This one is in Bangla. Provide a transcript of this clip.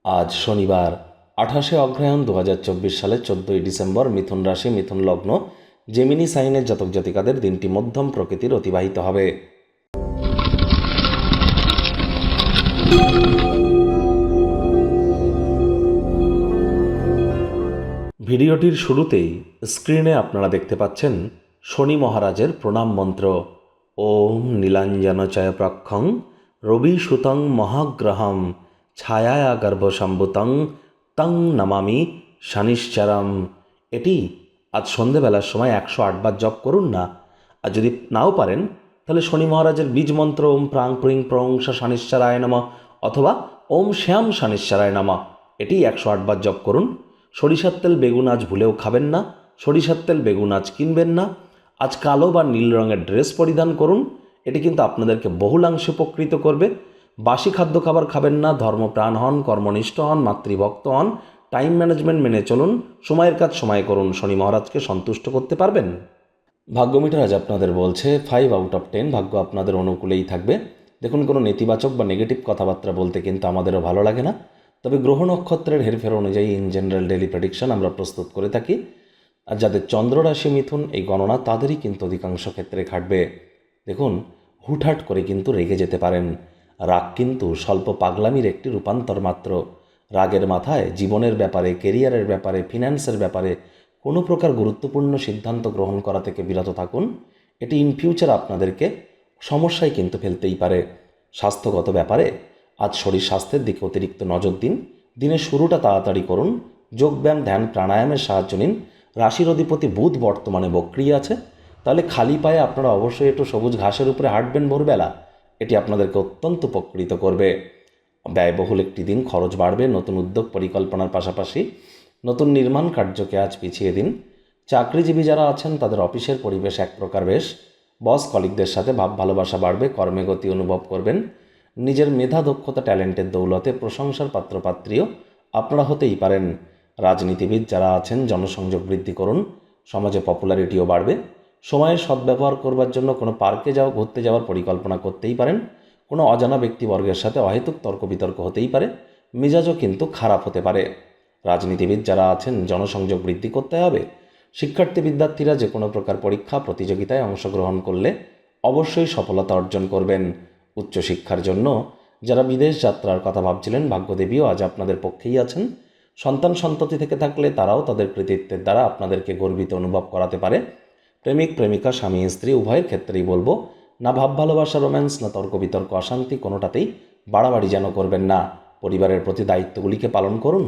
আজ শনিবার 28শে অগ্রহায়ণ 2024 সালের 14ই ডিসেম্বর। মিথুন রাশি, মিথুন লগ্ন, জেমিনি সাইনের জাতক জাতিকাদের দিনটি মধ্যম প্রকৃতির অতিবাহিত হবে। ভিডিওটির শুরুতেই স্ক্রিনে আপনারা দেখতে পাচ্ছেন শনি মহারাজের প্রণাম মন্ত্র। ওম নীলাঞ্জন চয়প্রক্ষং রবি সুতং মহাগ্রহম ছায়া গর্ভসম্ভূতং তং নমামি শনিশ্চরম। এটি আজ সন্ধেবেলার সময় 108 বার জপ করুন না। আর যদি নাও পারেন তাহলে শনি মহারাজের বীজ মন্ত্র ওম প্রাং প্রিং প্রং শনিশ্চরায় নমঃ অথবা ওম শ্যাম শনিশ্চরায় নমঃ, এটি 108 বার জপ করুন। সরিষার তেল বেগুন আজ ভুলেও খাবেন না। সরিষার তেল বেগুন আজ কিনবেন না। আজ কালো বা নীল রঙের ড্রেস পরিধান করুন, এটি কিন্তু আপনাদেরকে বহুলাংশে উপকৃত করবে। বাসি খাদ্য খাবার খাবেন না। ধর্মপ্রাণ হন, কর্মনিষ্ঠ হন, মাতৃভক্ত হন, টাইম ম্যানেজমেন্ট মেনে চলুন, সময়ের কাজ সময় করুন। শনি মহারাজকে সন্তুষ্ট করতে পারবেন। ভাগ্যমিটার আজ আপনাদের বলছে 5 আউট অফ 10, ভাগ্য আপনাদের অনুকূলেই থাকবে। দেখুন, কোনো নেতিবাচক বা নেগেটিভ কথাবার্তা বলতে কিন্তু আমাদেরও ভালো লাগে না, তবে গ্রহ নক্ষত্রের হেরফের অনুযায়ী ইন জেনারেল ডেলি প্রেডিকশন আমরা প্রস্তুত করে থাকি। আর যাদের চন্দ্র রাশি মিথুন, এই গণনা তাদেরই কিন্তু অধিকাংশ ক্ষেত্রে খাটবে। দেখুন, হুটহাট করে কিন্তু রেগে যেতে পারেন। রাগ কিন্তু স্বল্প পাগলামির একটি রূপান্তর মাত্র। রাগের মাথায় জীবনের ব্যাপারে, কেরিয়ারের ব্যাপারে, ফিন্যান্সের ব্যাপারে কোনো প্রকার গুরুত্বপূর্ণ সিদ্ধান্ত গ্রহণ করা থেকে বিরত থাকুন। এটি ইন ফিউচার আপনাদেরকে সমস্যায় কিন্তু ফেলতেই পারে। স্বাস্থ্যগত ব্যাপারে আজ শরীর স্বাস্থ্যের দিকে অতিরিক্ত নজর দিন। দিনের শুরুটা তাড়াতাড়ি করুন। যোগব্যায়াম, ধ্যান, প্রাণায়ামের সাহায্য নিন। রাশির অধিপতি বুধ বর্তমানে বক্রিয় আছে, তাহলে খালি পায়ে আপনারা অবশ্যই একটু সবুজ ঘাসের উপরে হাঁটবেন ভোরবেলা। এটি আপনাদেরকে অত্যন্ত উপকৃত করবে। ব্যয়বহুল একটি দিন, খরচ বাড়বে। নতুন উদ্যোগ পরিকল্পনার পাশাপাশি নতুন নির্মাণ কার্যকে আজ পিছিয়ে দিন। চাকরিজীবী যারা আছেন তাদের অফিসের পরিবেশ এক প্রকার বেশ। বস কলিগদের সাথে ভাব ভালোবাসা বাড়বে। কর্মে গতি অনুভব করবেন। নিজের মেধা, দক্ষতা, ট্যালেন্টের দৌলতে প্রশংসার পাত্রপাত্রীও আপনারা হতেই পারেন। রাজনীতিবিদ যারা আছেন জনসংযোগ বৃদ্ধি করুন, সমাজে পপুলারিটিও বাড়বে। সময়ের সদ্ব্যবহার করবার জন্য কোনো পার্কে ঘুরতে যাওয়ার পরিকল্পনা করতেই পারেন। কোনো অজানা ব্যক্তিবর্গের সাথে অহেতুক তর্ক বিতর্ক হতেই পারে। মেজাজও কিন্তু খারাপ হতে পারে। রাজনীতিবিদ যারা আছেন জনসংযোগ বৃদ্ধি করতে হবে। শিক্ষার্থী বিদ্যার্থীরা যে কোনো প্রকার পরীক্ষা প্রতিযোগিতায় অংশগ্রহণ করলে অবশ্যই সফলতা অর্জন করবেন। উচ্চশিক্ষার জন্য যারা বিদেশ যাত্রার কথা ভাবছিলেন, ভাগ্যদেবীও আজ আপনাদের পক্ষেই আছেন। সন্তান সন্ততি থেকে থাকলে তারাও তাদের কৃতিত্বের দ্বারা আপনাদেরকে গর্বিত অনুভব করাতে পারে। প্রেমিক প্রেমিকা, স্বামী স্ত্রী উভয়ের ক্ষেত্রেই বলবো, না ভাব ভালোবাসা, রোম্যান্স, না তর্ক বিতর্ক, অশান্তি, কোনোটাতেই বাড়াবাড়ি যেন করবেন না। পরিবারের প্রতি দায়িত্বগুলিকে পালন করুন।